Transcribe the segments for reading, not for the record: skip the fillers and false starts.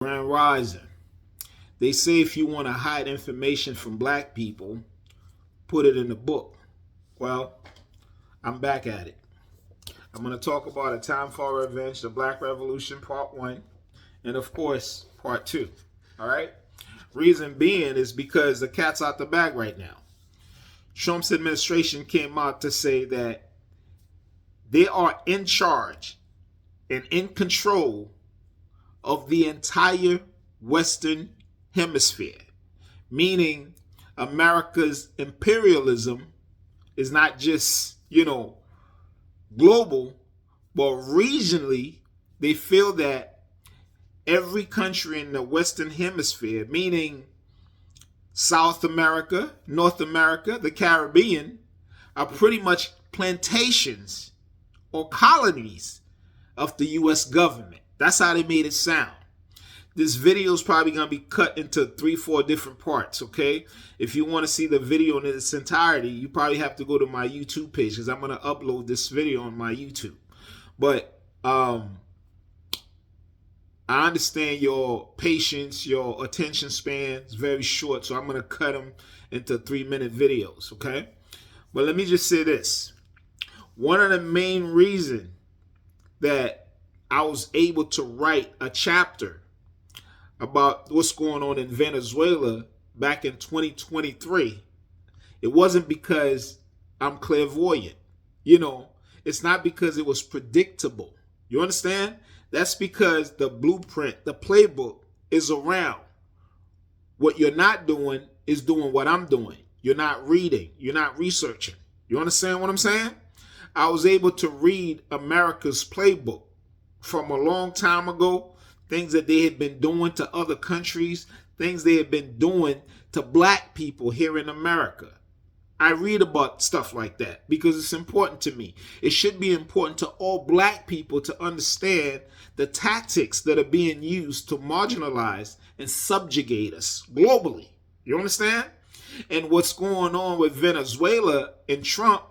Grand Rising. They say if you want to hide information from black people, put it in the book. Well, I'm back at it. I'm going to talk about A Time for Revenge, the Black Revolution, Part 1, and of course, Part 2. All right? Reason being is because the cat's out the bag right now. Trump's administration came out to say that they are in charge and in control of the entire Western Hemisphere, meaning America's imperialism is not just, global, but regionally, they feel that every country in the Western Hemisphere, meaning South America, North America, the Caribbean, are pretty much plantations or colonies of the U.S. government. That's how they made it sound. This video is probably going to be cut into 3-4 different parts, okay? If you want to see the video in its entirety, you probably have to go to my YouTube page because I'm going to upload this video on my YouTube. But I understand your patience, your attention span is very short, so I'm going to cut them into 3-minute videos, okay? But let me just say this. One of the main reasons that I was able to write a chapter about what's going on in Venezuela back in 2023, it wasn't because I'm clairvoyant. It's not because it was predictable. You understand? That's because the blueprint, the playbook is around. What you're not doing is doing what I'm doing. You're not reading. You're not researching. You understand what I'm saying? I was able to read America's playbook from a long time ago, things that they had been doing to other countries, things they had been doing to black people here in America. I read about stuff like that because it's important to me. It should be important to all black people to understand the tactics that are being used to marginalize and subjugate us globally. You understand? And what's going on with Venezuela and Trump,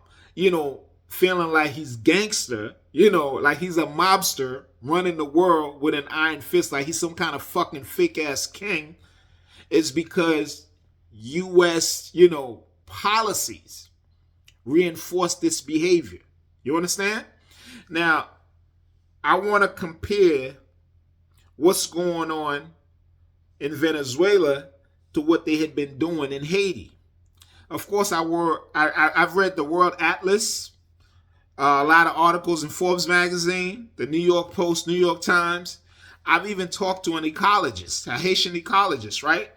feeling like he's gangster, like he's a mobster running the world with an iron fist, like he's some kind of fucking fake ass king, is because U.S., policies reinforce this behavior. You understand? Now, I want to compare what's going on in Venezuela to what they had been doing in Haiti. Of course, I've read the World Atlas, a lot of articles in Forbes magazine, the New York Post, New York Times. I've even talked to an ecologist, a Haitian ecologist, right?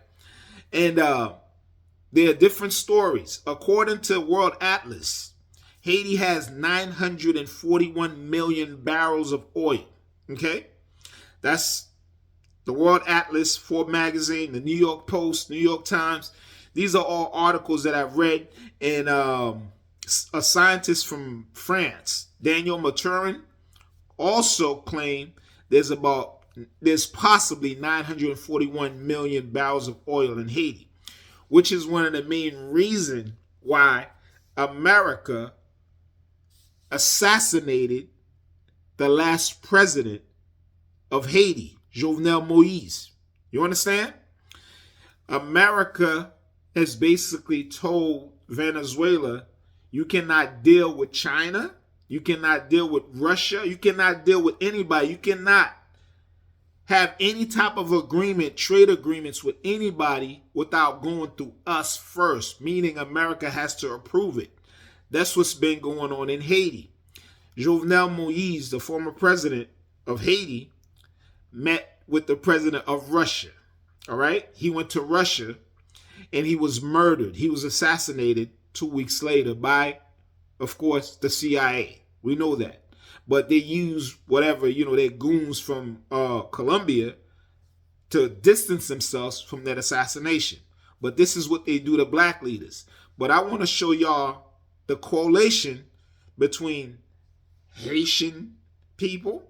And there are different stories. According to World Atlas, Haiti has 941 million barrels of oil. Okay? That's the World Atlas, Forbes magazine, the New York Post, New York Times. These are all articles that I've read, and a scientist from France, Daniel Maturin, also claimed there's possibly 941 million barrels of oil in Haiti, which is one of the main reasons why America assassinated the last president of Haiti, Jovenel Moise. You understand? America has basically told Venezuela, you cannot deal with China. You cannot deal with Russia. You cannot deal with anybody. You cannot have any type of agreement, trade agreements with anybody without going through us first, meaning America has to approve it. That's what's been going on in Haiti. Jovenel Moise, the former president of Haiti, met with the president of Russia. All right? He went to Russia and he was murdered. He was assassinated 2 weeks later by, of course, the CIA. We know that. But they use whatever, their goons from Colombia to distance themselves from that assassination. But this is what they do to black leaders. But I want to show y'all the correlation between Haitian people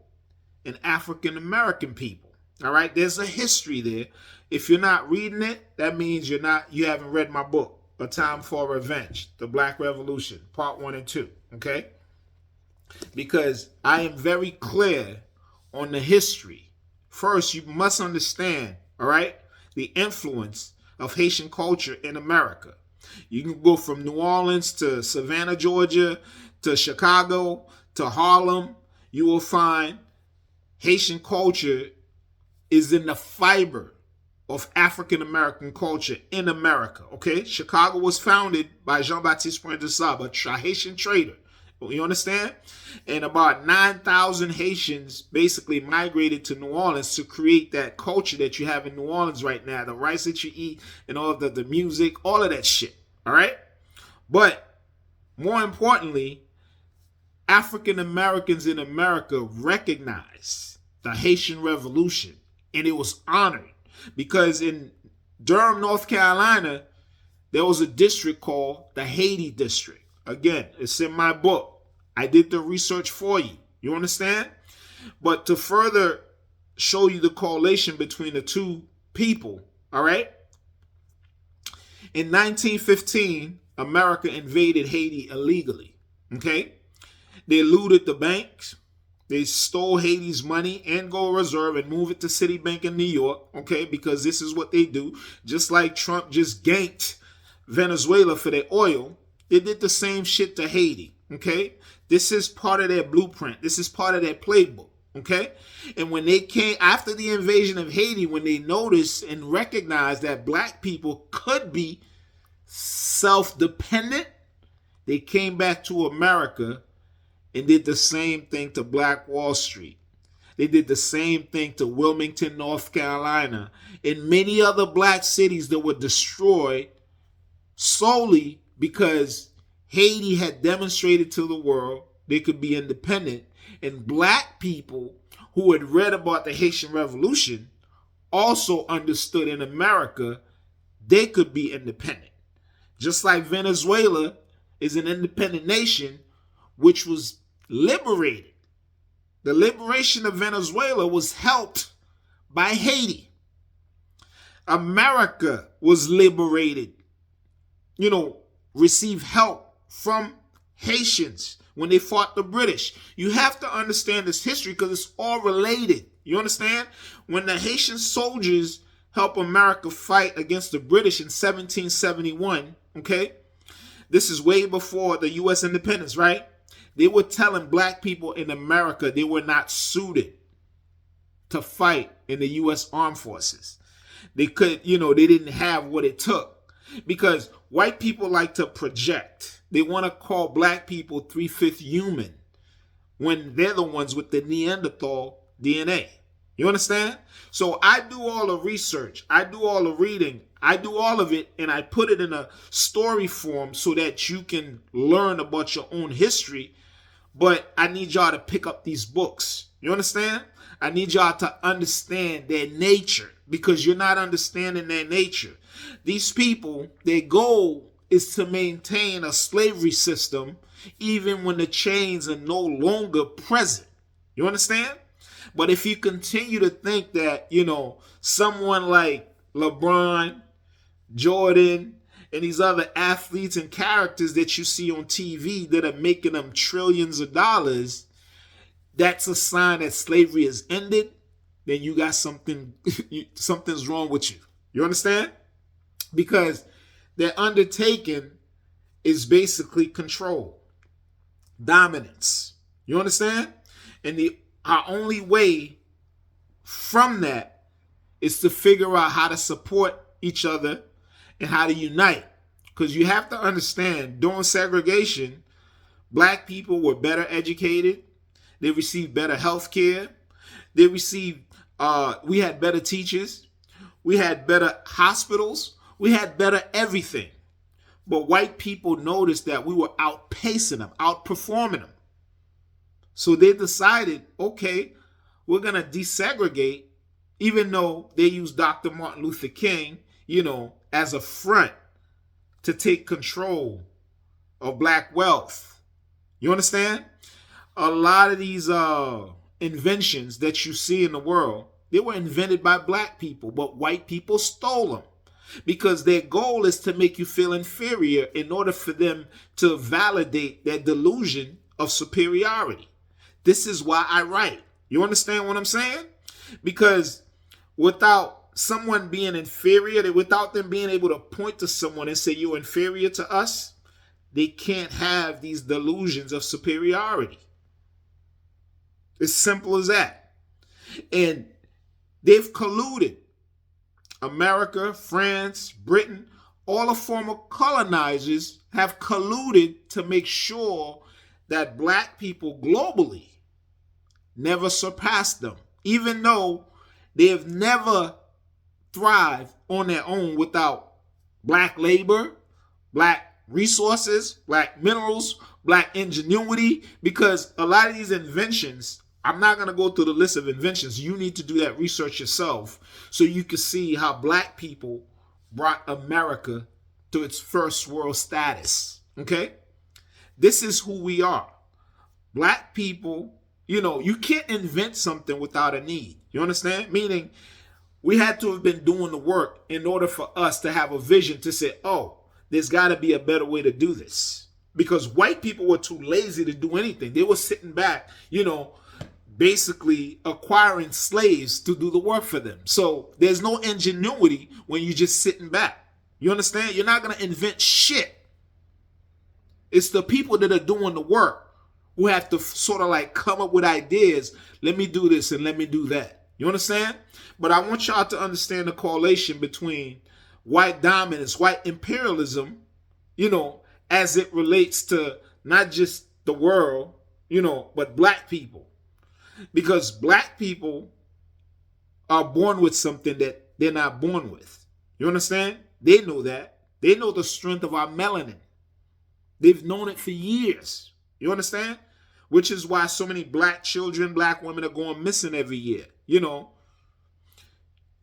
and African American people. All right? There's a history there. If you're not reading it, that means you haven't read my book, A Time for Revenge, The Black Revolution, Part 1 and 2, okay? Because I am very clear on the history First, you must understand, all right, the influence of Haitian culture in America. You can go from New Orleans to Savannah, Georgia, to Chicago, to Harlem. You will find Haitian culture is in the fiber of African American culture in America. Okay, Chicago was founded by Jean-Baptiste Point de Sable, a Haitian trader. You understand? And about 9,000 Haitians basically migrated to New Orleans to create that culture that you have in New Orleans right now. The rice that you eat and all of the music, all of that shit. All right? But more importantly, African Americans in America recognized the Haitian Revolution, and it was honored because in Durham, North Carolina, there was a district called the Haiti District. Again, it's in my book. I did the research for you. You understand? But to further show you the correlation between the two people, all right? In 1915, America invaded Haiti illegally, okay? They looted the banks. They stole Haiti's money and gold reserve and moved it to Citibank in New York, okay? Because this is what they do. Just like Trump just ganked Venezuela for their oil, they did the same shit to Haiti, okay? This is part of their blueprint. This is part of their playbook, okay? And when they came, after the invasion of Haiti, when they noticed and recognized that black people could be self-dependent, they came back to America and did the same thing to Black Wall Street. They did the same thing to Wilmington, North Carolina, and many other black cities that were destroyed solely because Haiti had demonstrated to the world they could be independent, and black people who had read about the Haitian Revolution also understood in America they could be independent. Just like Venezuela is an independent nation which was liberated. The liberation of Venezuela was helped by Haiti. America was liberated, received help from Haitians when they fought the British. You have to understand this history because it's all related. You understand? When the Haitian soldiers helped America fight against the British in 1771, okay? This is way before the U.S. independence, right? They were telling black people in America they were not suited to fight in the U.S. Armed Forces. They didn't have what it took. Because white people like to project. They want to call black people 3/5 human when they're the ones with the Neanderthal DNA. You understand? So I do all the research. I do all the reading. I do all of it, and I put it in a story form so that you can learn about your own history. But I need y'all to pick up these books. You understand? I need y'all to understand their nature because you're not understanding their nature. These people, their goal is to maintain a slavery system even when the chains are no longer present. You understand? But if you continue to think that, someone like LeBron, Jordan, and these other athletes and characters that you see on TV that are making them trillions of dollars, that's a sign that slavery has ended, then you got something's wrong with you. You understand? Because their undertaking is basically control, dominance. You understand? And our only way from that is to figure out how to support each other and how to unite. Because you have to understand, during segregation, black people were better educated. They received better health care. We had better teachers. We had better hospitals. We had better everything. But white people noticed that we were outpacing them, outperforming them. So they decided, okay, we're going to desegregate, even though they used Dr. Martin Luther King, as a front to take control of black wealth. You understand? A lot of these inventions that you see in the world, they were invented by black people, but white people stole them. Because their goal is to make you feel inferior in order for them to validate their delusion of superiority. This is why I write. You understand what I'm saying? Because without someone being inferior, without them being able to point to someone and say you're inferior to us, they can't have these delusions of superiority. It's simple as that. And they've colluded. America, France, Britain, all the former colonizers have colluded to make sure that black people globally never surpass them, even though they have never thrived on their own without black labor, black resources, black minerals, black ingenuity, because a lot of these inventions, I'm not going to go through the list of inventions. You need to do that research yourself so you can see how black people brought America to its first world status. Okay? This is who we are. Black people, you can't invent something without a need. You understand? Meaning, we had to have been doing the work in order for us to have a vision to say, oh, there's got to be a better way to do this. Because white people were too lazy to do anything. They were sitting back, basically acquiring slaves to do the work for them. So there's no ingenuity when you're just sitting back. You understand? You're not going to invent shit. It's the people that are doing the work who have to sort of like come up with ideas. Let me do this and let me do that. You understand? But I want y'all to understand the correlation between white dominance, white imperialism, as it relates to not just the world, but black people. Because black people are born with something that they're not born with. You understand? They know that. They know the strength of our melanin. They've known it for years. You understand? Which is why so many black children, black women are going missing every year.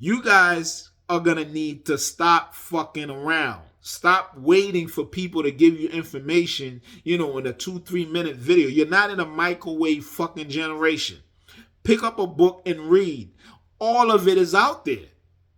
You guys are going to need to stop fucking around. Stop waiting for people to give you information, in a 2-3 minute video. You're not in a microwave fucking generation. Pick up a book and read. All of it is out there.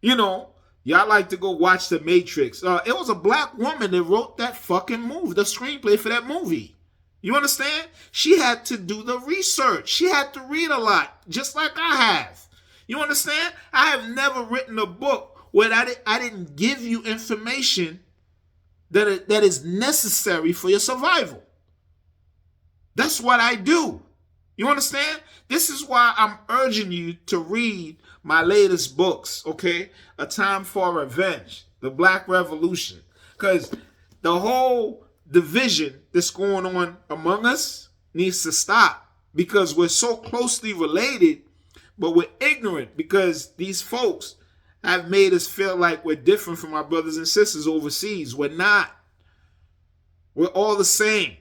Y'all like to go watch The Matrix. It was a black woman that wrote that fucking movie, the screenplay for that movie. You understand? She had to do the research. She had to read a lot, just like I have. You understand? I have never written a book where I didn't give you information that is necessary for your survival. That's what I do. You understand? This is why I'm urging you to read my latest books, okay? A Time for Revenge, The Black Revolution. Because the whole division that's going on among us needs to stop, because we're so closely related, but we're ignorant because these folks have made us feel like we're different from our brothers and sisters overseas. We're not. We're all the same.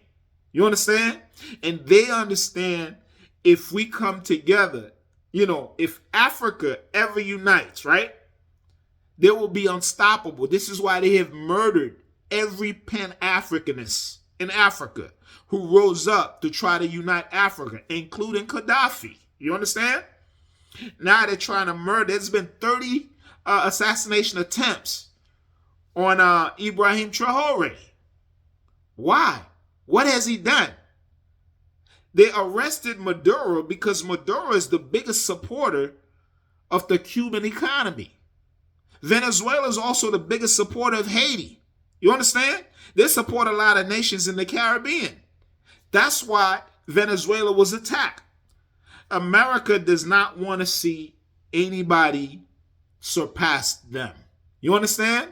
You understand? And they understand if we come together, if Africa ever unites, right? They will be unstoppable. This is why they have murdered every Pan-Africanist in Africa who rose up to try to unite Africa, including Gaddafi. You understand? Now they're trying to murder. There's been 30 assassination attempts on Ibrahim Traore. Why? What has he done? They arrested Maduro because Maduro is the biggest supporter of the Cuban economy. Venezuela is also the biggest supporter of Haiti. You understand? They support a lot of nations in the Caribbean. That's why Venezuela was attacked. America does not want to see anybody surpass them. You understand?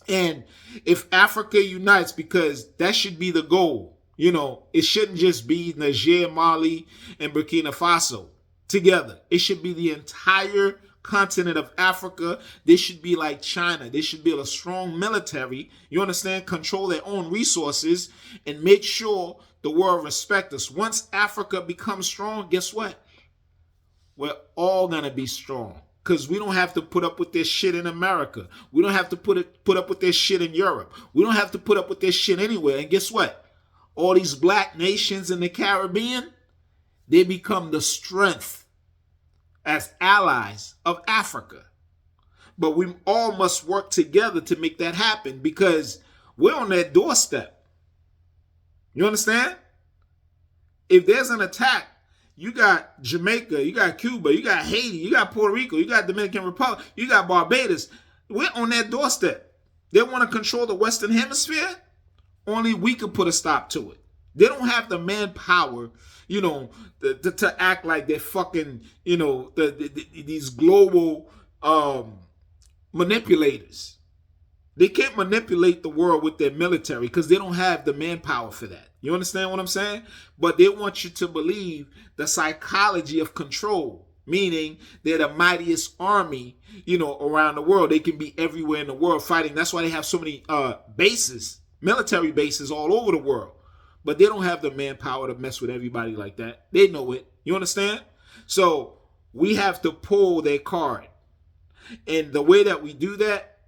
And if Africa unites, because that should be the goal, it shouldn't just be Niger, Mali, and Burkina Faso together. It should be the entire continent of Africa. They should be like China. They should build a strong military, you understand, control their own resources, and make sure the world respects us. Once Africa becomes strong, guess what? We're all going to be strong. Because we don't have to put up with this shit in America. We don't have to put up with this shit in Europe. We don't have to put up with this shit anywhere. And guess what? All these black nations in the Caribbean, they become the strength as allies of Africa. But we all must work together to make that happen, because we're on their doorstep. You understand? If there's an attack, You got Jamaica, you got Cuba, you got Haiti, you got Puerto Rico, you got Dominican Republic, you got Barbados. We're on that doorstep. They want to control the Western Hemisphere. Only we can put a stop to it. They don't have the manpower, to act like they're fucking, these global manipulators. They can't manipulate the world with their military because they don't have the manpower for that. You understand what I'm saying? But they want you to believe the psychology of control, meaning they're the mightiest army, around the world. They can be everywhere in the world fighting. That's why they have so many bases, military bases all over the world. But they don't have the manpower to mess with everybody like that. They know it. You understand? So we have to pull their card. And the way that we do that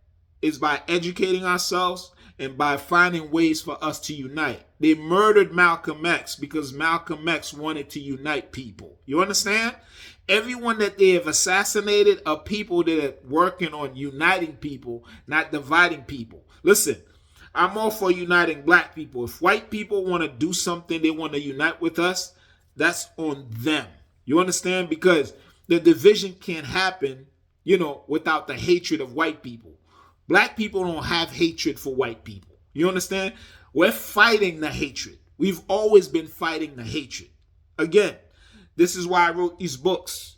is by educating ourselves and by finding ways for us to unite. They murdered Malcolm X because Malcolm X wanted to unite people. You understand? Everyone that they have assassinated are people that are working on uniting people, not dividing people. Listen, I'm all for uniting black people. If white people want to do something, they want to unite with us, that's on them. You understand? Because the division can't happen, without the hatred of white people. Black people don't have hatred for white people. You understand? We're fighting the hatred. We've always been fighting the hatred. Again, this is why I wrote these books.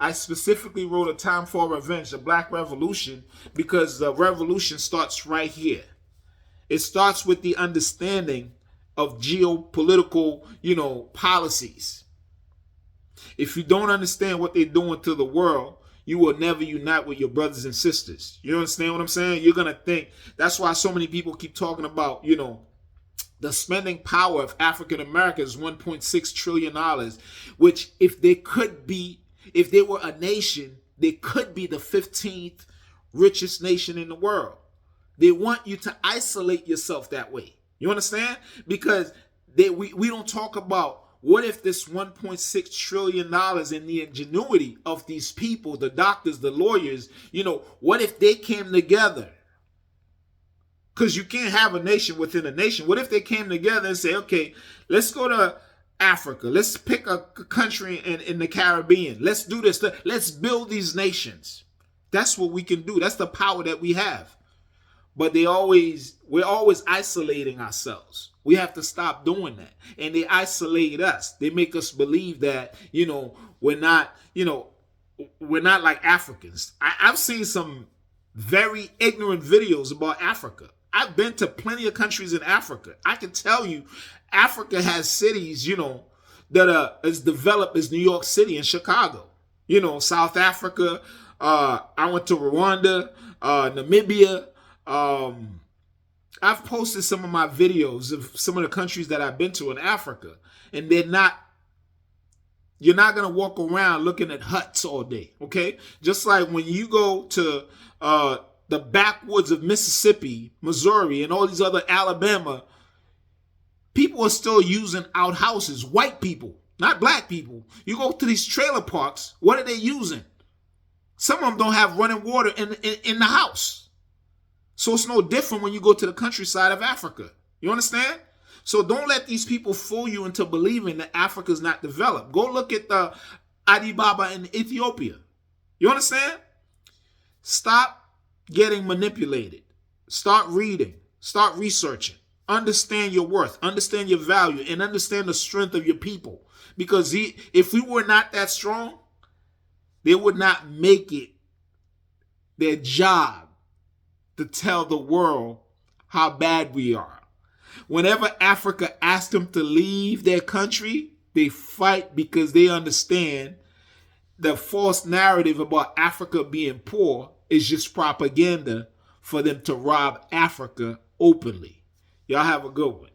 I specifically wrote A Time for Revenge, the Black Revolution, because the revolution starts right here. It starts with the understanding of geopolitical, policies. If you don't understand what they're doing to the world, you will never unite with your brothers and sisters. You understand what I'm saying? You're going to think. That's why so many people keep talking about, the spending power of African Americans is $1.6 trillion, which if they were a nation, they could be the 15th richest nation in the world. They want you to isolate yourself that way. You understand? Because we don't talk about what if this $1.6 trillion and the ingenuity of these people, the doctors, the lawyers, what if they came together? Because you can't have a nation within a nation. What if they came together and say, okay, let's go to Africa. Let's pick a country in the Caribbean. Let's do this. Let's build these nations. That's what we can do. That's the power that we have. But we're always isolating ourselves. We have to stop doing that. And they isolate us. They make us believe that, we're not like Africans. I've seen some very ignorant videos about Africa. I've been to plenty of countries in Africa. I can tell you, Africa has cities, that are as developed as New York City and Chicago. South Africa. I went to Rwanda, Namibia. I've posted some of my videos of some of the countries that I've been to in Africa, and you're not going to walk around looking at huts all day, okay? Just like when you go to the backwoods of Mississippi, Missouri, and all these other Alabama, people are still using outhouses, white people, not black people. You go to these trailer parks, what are they using? Some of them don't have running water in the house. So it's no different when you go to the countryside of Africa. You understand? So don't let these people fool you into believing that Africa is not developed. Go look at the Alibaba in Ethiopia. You understand? Stop getting manipulated. Start reading. Start researching. Understand your worth. Understand your value. And understand the strength of your people. Because if we were not that strong, they would not make it their job to tell the world how bad we are. Whenever Africa asks them to leave their country, they fight because they understand the false narrative about Africa being poor is just propaganda for them to rob Africa openly. Y'all have a good one.